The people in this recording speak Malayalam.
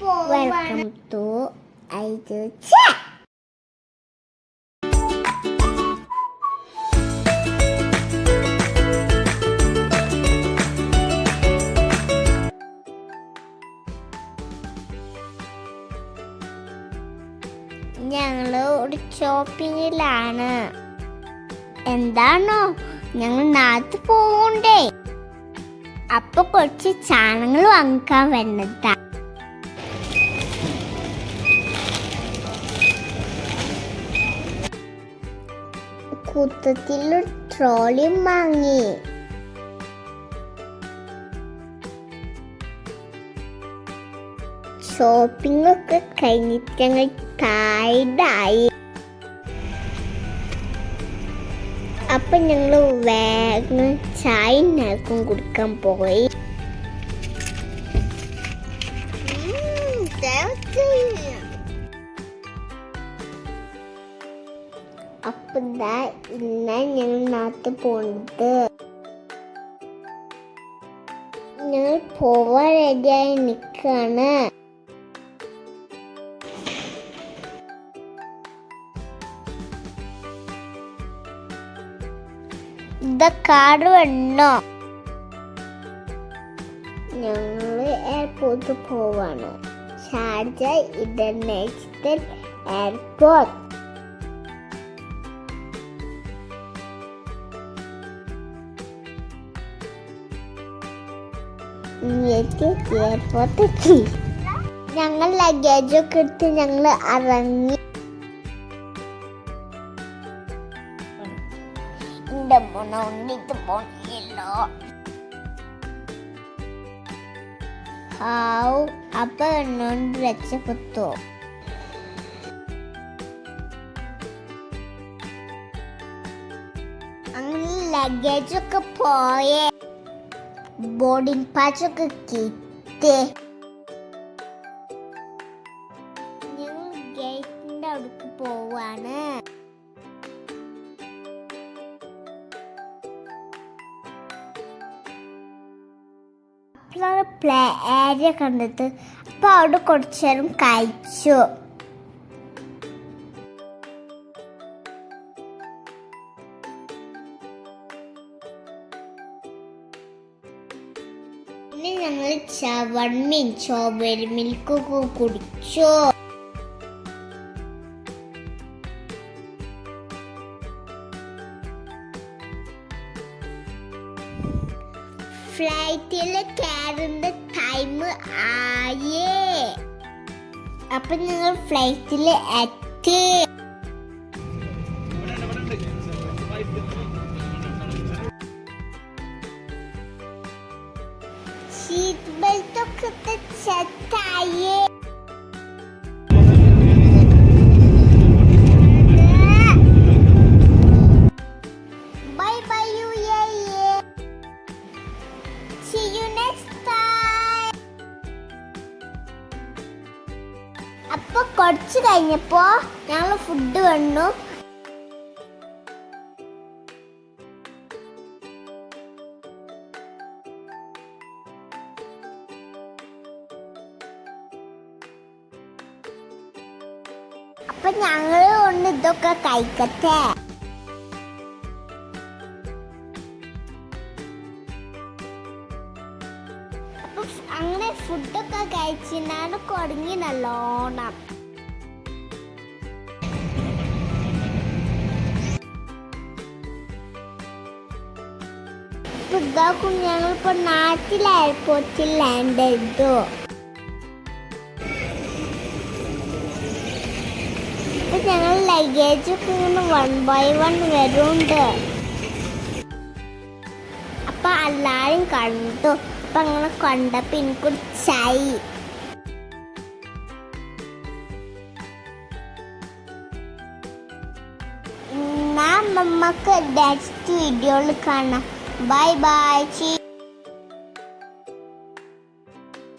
Welcome to Idle Chat. ഞങ്ങള് ഒരു ഷോപ്പിങ്ങിലാണ്. എന്താണോ ഞങ്ങൾ നാട്ടിൽ പോകണ്ടേ, അപ്പൊ കുറച്ച് സാധനങ്ങൾ വാങ്ങിക്കാൻ വന്നതാ. കൂട്ടത്തിലൊരു ട്രോളിയും വാങ്ങി. ഷോപ്പിംഗ് ഒക്കെ കഴിഞ്ഞിട്ട് ഞങ്ങൾ ടയർഡായി. അപ്പൊ ഞങ്ങൾ വേഗം ചായ നേർക്കും കുടിക്കാൻ പോയി. അപ്പൊ ഇന്ന ഞങ്ങൾ നാട്ടിൽ പോണത്. ഞങ്ങൾ പോവാൻ റെഡിയായി നിൽക്കാണ്. കാർഡ് വേണോ? ഞങ്ങള് എയർപോർട്ടിൽ പോവാണ്. Sharjah international airport. എയർപോർട്ട് ഞങ്ങൾ ലഗേജൊക്കെ എടുത്ത് ഞങ്ങൾ ഇറങ്ങി. അപ്പൊ എന്നോണ്ട് രക്ഷപ്പെട്ടു. അങ്ങനെ ലഗേജൊക്കെ പോയേ, ബോർഡിംഗ് പാസൊക്കെ കിട്ടി. ഞങ്ങൾ ഗേറ്റിന്റെ അവിടേക്ക് പോവാണ്. പ്ലേ ഏരിയ കണ്ടിട്ട് അപ്പൊ അവിടെ കുറച്ചു നേരം കഴിച്ചു. പിന്നെ ഞങ്ങൾ ചവണ്ണയും സ്ട്രോബെറി മിൽക്കൊക്കെ കുടിച്ചു. ഫ്ലൈറ്റില് കയറുന്ന ടൈം ആയേ. അപ്പൊ ഞങ്ങൾ ഫ്ലൈറ്റില് എത്തി. സീറ്റ് ബെൽറ്റ് ഒക്കെ സെറ്റായേ. അപ്പൊ കുറച്ച് കഴിഞ്ഞപ്പോ ഞങ്ങൾ ഫുഡ് വന്നു. അപ്പൊ ഞങ്ങൾ കൊണ്ട് ഇതൊക്കെ കഴിക്കട്ടെ. അങ്ങനെ ഫുഡൊക്കെ കഴിച്ചാണ് കുടങ്ങി നല്ലോണം. ഇതാക്കും ഞങ്ങളിപ്പോ നാട്ടിലെ എയർപോർട്ടിൽ ലാൻഡ് ചെയ്തു. ഇപ്പൊ ഞങ്ങൾ ലഗേജൊക്കെ ഇങ്ങനെ 1 by 1 വരുന്നുണ്ട്. അപ്പൊ എല്ലാരും കണ്ടു. അപ്പൊ അങ്ങനെ കണ്ടപ്പോ എനിക്കൊരു ചായ. നമുക്ക് നെക്സ്റ്റ് വീഡിയോയിൽ കാണാം. Bye bye.